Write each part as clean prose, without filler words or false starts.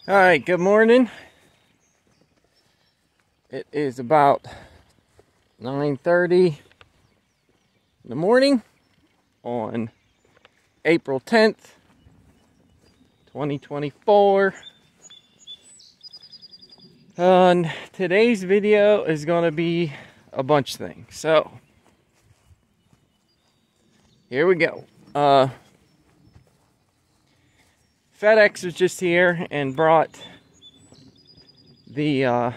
All right, good morning. It is about 9:30 in the morning on April 10th, 2024. And today's video is going to be a bunch of things. So, here we go. FedEx was just here and brought the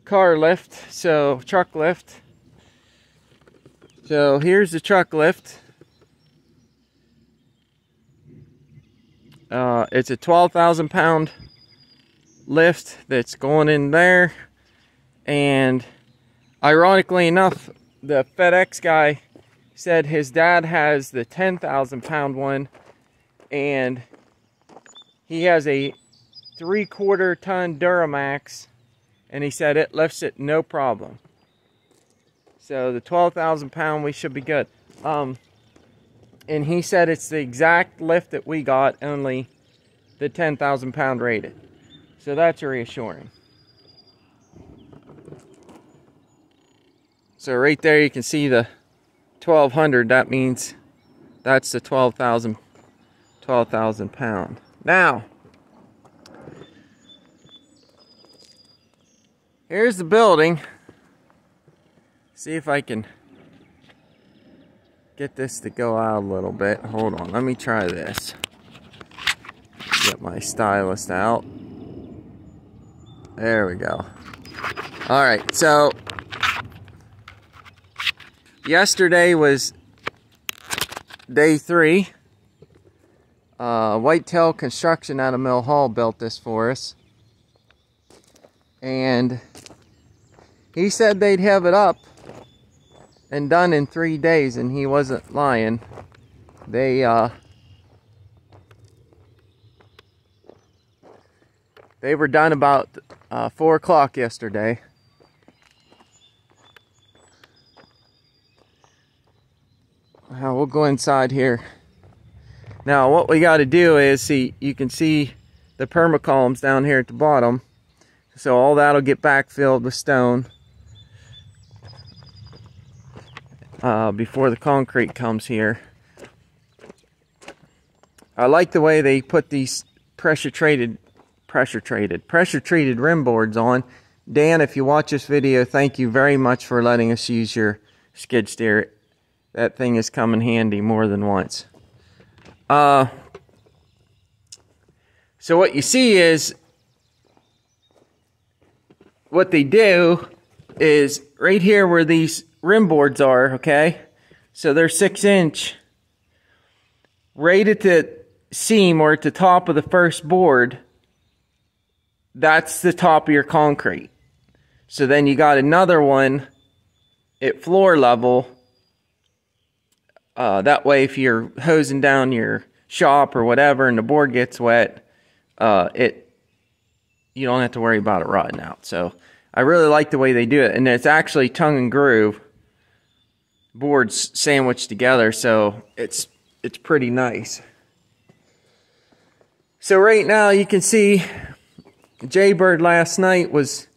car lift, so truck lift. So here's the truck lift. It's a 12,000 pound lift that's going in there, and ironically enough, the FedEx guy said his dad has the 10,000 pound one, and he has a 3/4 ton Duramax, and he said it lifts it no problem. So the 12,000 pound, we should be good. And he said it's the exact lift that we got, only the 10,000 pound rated. So that's reassuring. So right there you can see the 1200. That means that's the 12,000 pound. Now, here's the building. See if I can get this to go out a little bit. Hold on, let me try this. Get my stylus out. There we go. All right, so yesterday was day 3. Whitetail Construction out of Mill Hall built this for us, and he said they'd have it up and done in 3 days, and he wasn't lying. They were done about 4 o'clock yesterday. Well, we'll go inside here. Now, what we got to do is, see, you can see the permacolumns down here at the bottom. So all that'll get backfilled with stone before the concrete comes here. I like the way they put these pressure treated rim boards on. Dan, if you watch this video, thank you very much for letting us use your skid steer. That thing has come in handy more than once. So what you see is, what they do is right here where these rim boards are, okay? So they're 6-inch. Right at the seam or at the top of the first board, that's the top of your concrete. So then you got another one at floor level. That way, if you're hosing down your shop or whatever and the board gets wet, you don't have to worry about it rotting out. So I really like the way they do it, and it's actually tongue and groove boards sandwiched together, so it's pretty nice. So right now you can see Jaybird last night was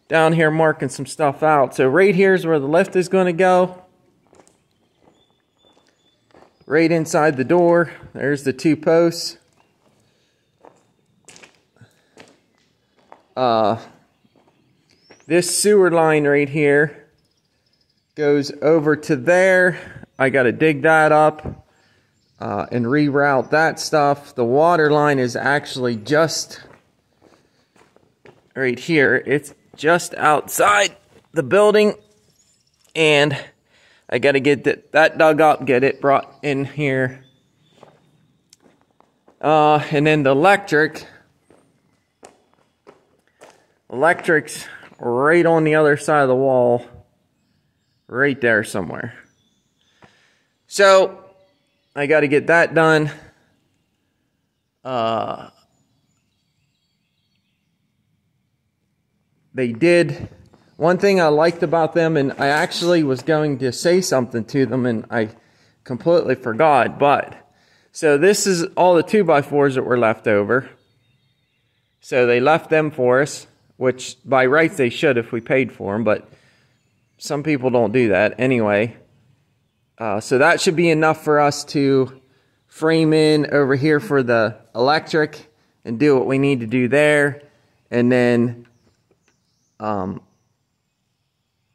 down here marking some stuff out. So right here's where the lift is going to go. Right inside the door, there's the 2 posts. This sewer line right here goes over to there. I got to dig that up and reroute that stuff. The water line is actually just right here. It's just outside the building, and I got to get that dug up, get it brought in here. And then the electric's right on the other side of the wall, right there somewhere. So I got to get that done. They did One thing I liked about them, and I actually was going to say something to them and I completely forgot, but so this is all the 2x4s that were left over. So they left them for us, which by rights they should if we paid for them, but some people don't do that anyway. So that should be enough for us to frame in over here for the electric and do what we need to do there. And then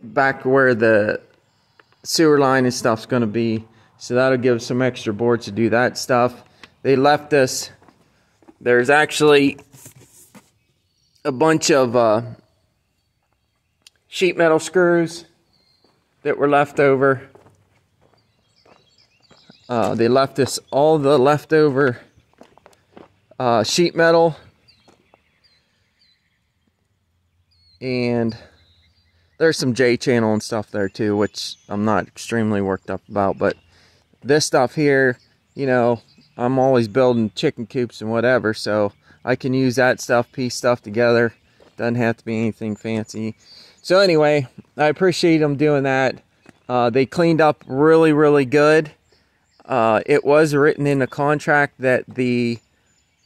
back where the sewer line and stuff's going to be. So that'll give us some extra boards to do that stuff. They left us, there's actually a bunch of sheet metal screws that were left over. They left us all the leftover sheet metal. And there's some J-channel and stuff there too, which I'm not extremely worked up about. But this stuff here, you know, I'm always building chicken coops and whatever, so I can use that stuff, piece stuff together. Doesn't have to be anything fancy. So anyway, I appreciate them doing that. They cleaned up really, really good. It was written in the contract that the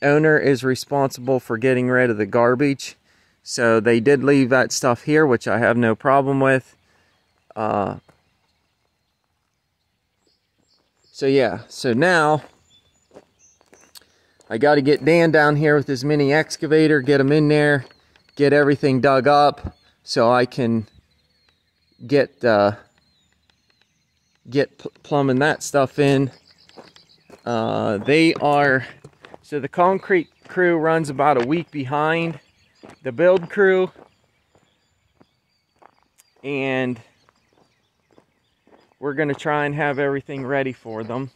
owner is responsible for getting rid of the garbage. So they did leave that stuff here, which I have no problem with. So yeah, so now I got to get Dan down here with his mini excavator, get him in there, get everything dug up so I can get plumbing that stuff in. So the concrete crew runs about a week behind the build crew, and we're going to try and have everything ready for them.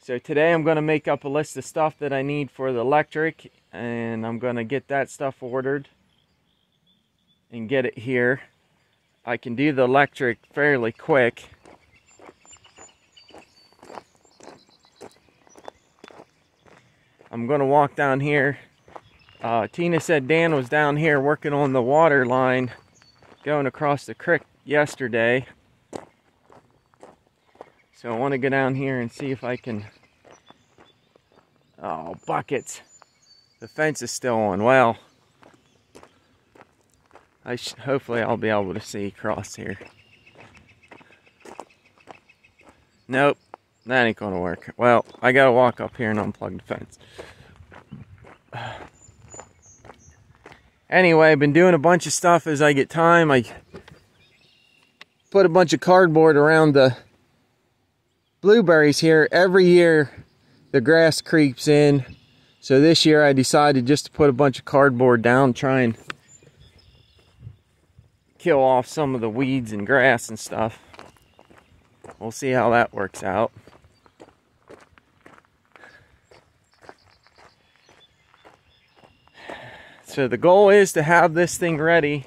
So today I'm going to make up a list of stuff that I need for the electric, and I'm going to get that stuff ordered and get it here. I can do the electric fairly quick. I'm going to walk down here. Tina said Dan was down here working on the water line going across the creek yesterday. So I want to go down here and see if I can... Oh, buckets. The fence is still on. Well, hopefully I'll be able to see across here. Nope, that ain't gonna work. Well, I gotta walk up here and unplug the fence. Anyway, I've been doing a bunch of stuff as I get time. I put a bunch of cardboard around the blueberries here. Every year the grass creeps in. So this year I decided just to put a bunch of cardboard down, try and kill off some of the weeds and grass and stuff. We'll see how that works out. So the goal is to have this thing ready.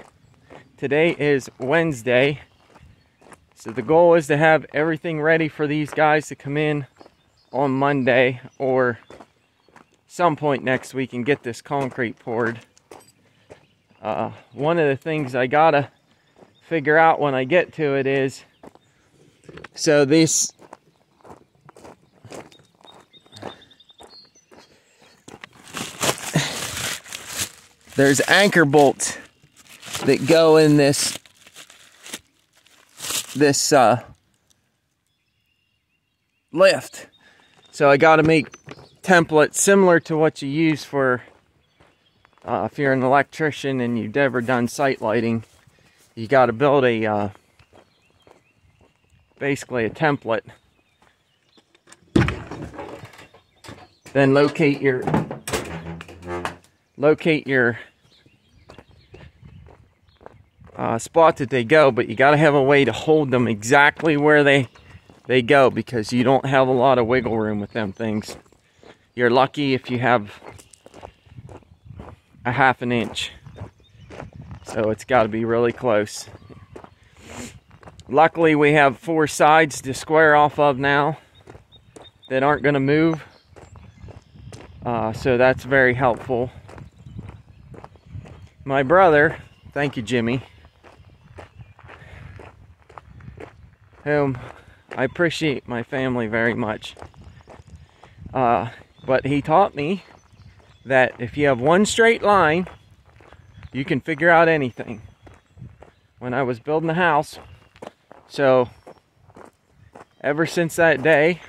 Today is Wednesday. So the goal is to have everything ready for these guys to come in on Monday or some point next week and get this concrete poured. One of the things I gotta figure out when I get to it is, so this there's anchor bolts that go in this lift. So I got to make templates similar to what you use for if you're an electrician and you've ever done site lighting. You got to build a basically a template. Then locate your spot that they go, but you got to have a way to hold them exactly where they go, because you don't have a lot of wiggle room with them things. You're lucky if you have a ½ an inch. So it's got to be really close. Luckily we have 4 sides to square off of now that aren't going to move. So that's very helpful. My brother, thank you Jimmy, whom I appreciate my family very much. But he taught me that if you have one straight line, you can figure out anything. When I was building the house, so ever since that day,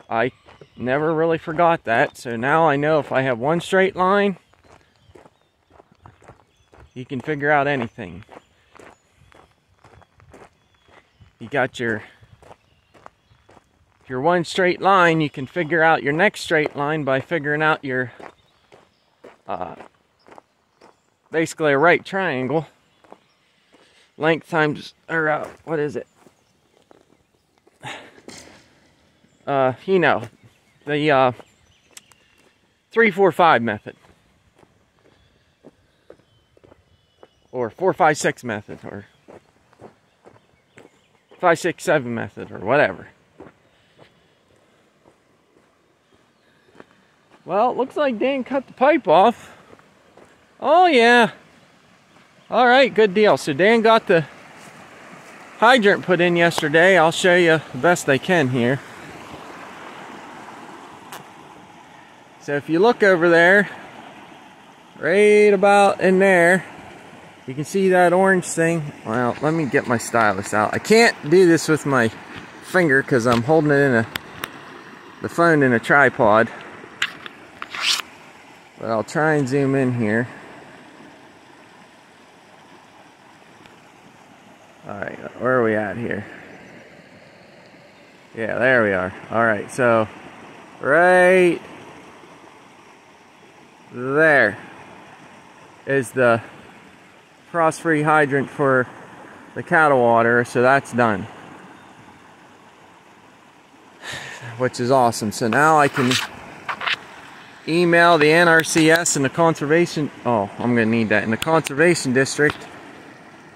I never really forgot that. So now I know if I have one straight line, you can figure out anything. You got your, if you're one straight line, you can figure out your next straight line by figuring out your, basically a right triangle. Length times, or what is it? You know, the 3-4-5 method, or 4-5-6 method, or 5-6-7 method, or whatever. Well, it looks like Dan cut the pipe off. Oh yeah. All right, good deal. So Dan got the hydrant put in yesterday. I'll show you the best I can here. So if you look over there, right about in there, you can see that orange thing. Well, let me get my stylus out. I can't do this with my finger because I'm holding it in the phone in a tripod. But I'll try and zoom in here. Alright, where are we at here? Yeah, there we are. Alright, so right there is the frost-free hydrant for the cattle water, so that's done. Which is awesome. So now I can email the NRCS and the conservation, oh, I'm gonna need that, in the conservation district.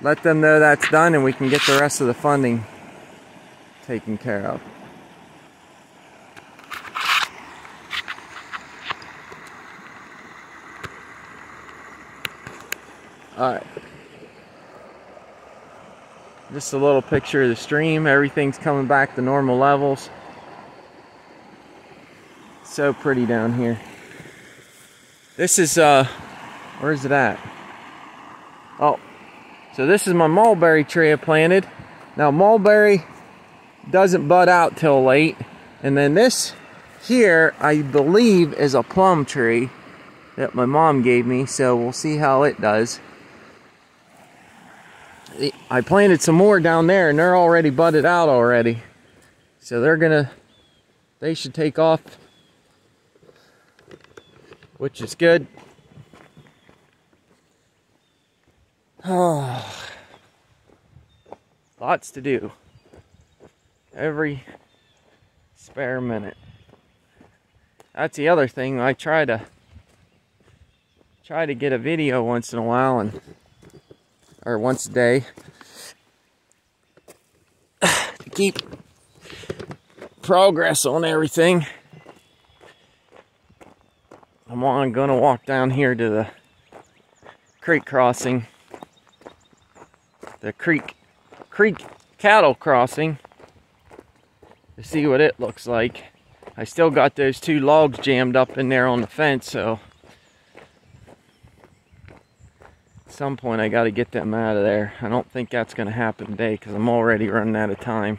Let them know that's done and we can get the rest of the funding taken care of. Alright. Just a little picture of the stream. Everything's coming back to normal levels. So pretty down here. This is, where is it at? Oh. So this is my mulberry tree I planted. Now mulberry doesn't bud out till late. And then this here, I believe, is a plum tree that my mom gave me. So we'll see how it does. I planted some more down there and they're already budded out already. So they should take off, which is good. Oh, lots to do. Every spare minute. That's the other thing. I try to get a video once in a while, or once a day, to keep progress on everything. I'm gonna walk down here to the creek crossing. The creek cattle crossing, to see what it looks like. I still got those 2 logs jammed up in there on the fence, so at some point I got to get them out of there. I don't think that's going to happen today because I'm already running out of time.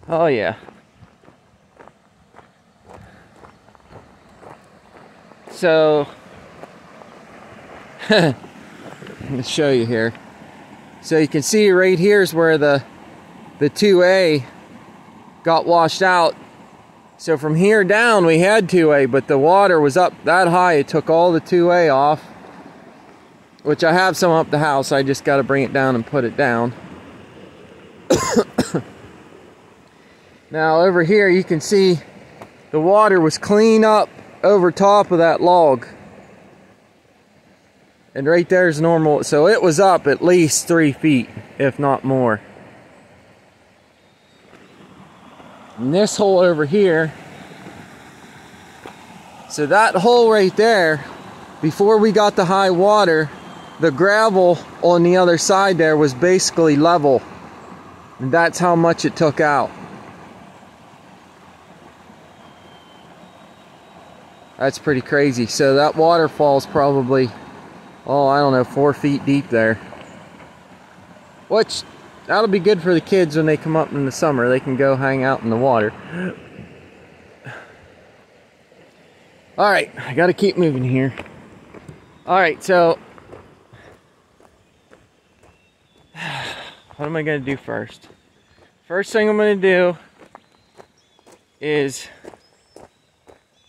Oh yeah. So let me show you here. So you can see right here is where the 2A got washed out. So from here down we had 2A, but the water was up that high it took all the 2A off, which I have some up the house. I just got to bring it down and put it down. Now over here you can see the water was clean up over top of that log. And right there's normal, so it was up at least 3 feet, if not more. And this hole over here, so that hole right there, before we got the high water, the gravel on the other side there was basically level. And that's how much it took out. That's pretty crazy. So that waterfall's probably, oh, I don't know, 4 feet deep there. Which, that'll be good for the kids when they come up in the summer. They can go hang out in the water. Alright, I gotta keep moving here. Alright, so what am I gonna do first? First thing I'm gonna do is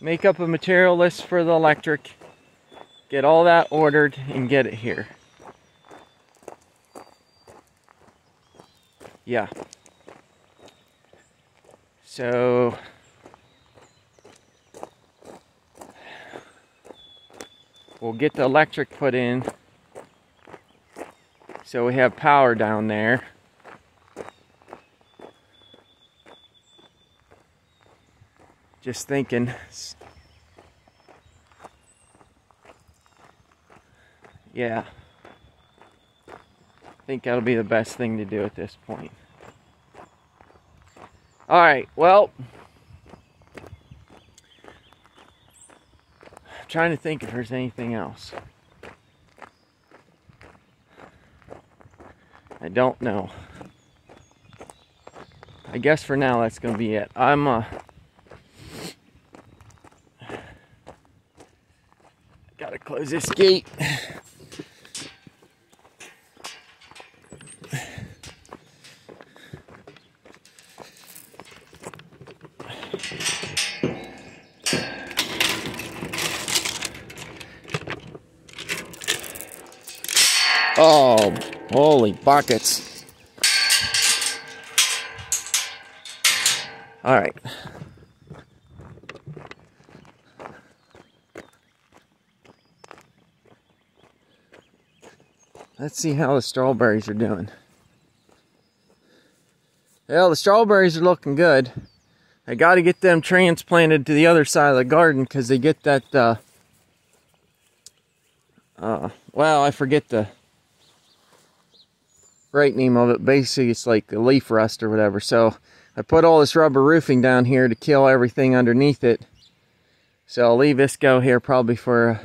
make up a material list for the electric, get all that ordered, and get it here. Yeah. So we'll get the electric put in so we have power down there. Just thinking. Yeah. I think that'll be the best thing to do at this point. Alright, well, I'm trying to think if there's anything else. I don't know. I guess for now that's gonna be it. Gotta close this gate. Oh, holy buckets. All right. Let's see how the strawberries are doing. Well, the strawberries are looking good. I got to get them transplanted to the other side of the garden because they get that, well, I forget the right name of it. Basically, it's like a leaf rust or whatever. So I put all this rubber roofing down here to kill everything underneath it. So I'll leave this go here probably for,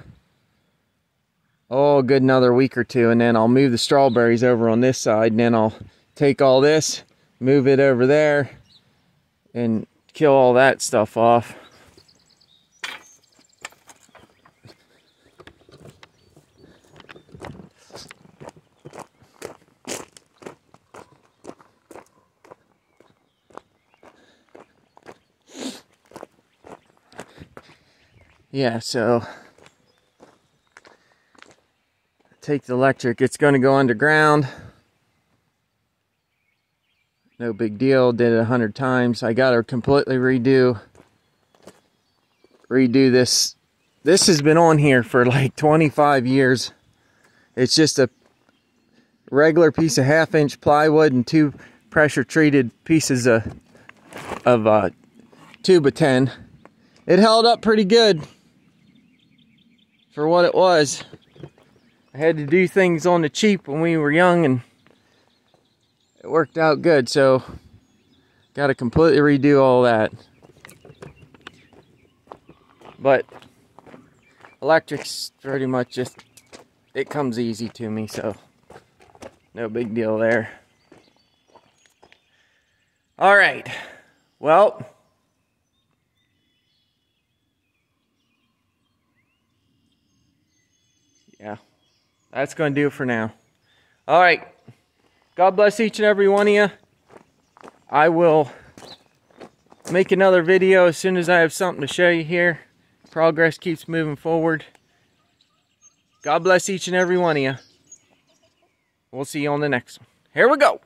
oh, a good another week or two. And then I'll move the strawberries over on this side. And then I'll take all this, move it over there, and kill all that stuff off. Yeah, so take the electric. It's going to go underground. No big deal. Did it 100 times. I got to completely redo this. This has been on here for like 25 years. It's just a regular piece of 1/2-inch plywood and 2 pressure treated pieces of tube of 10. It held up pretty good for what it was. I had to do things on the cheap when we were young, and it worked out good, so got to completely redo all that. But electric's pretty much just, it comes easy to me, so no big deal there. All right, well, yeah, that's going to do it for now. All right. God bless each and every one of you. I will make another video as soon as I have something to show you here. Progress keeps moving forward. God bless each and every one of you. We'll see you on the next one. Here we go.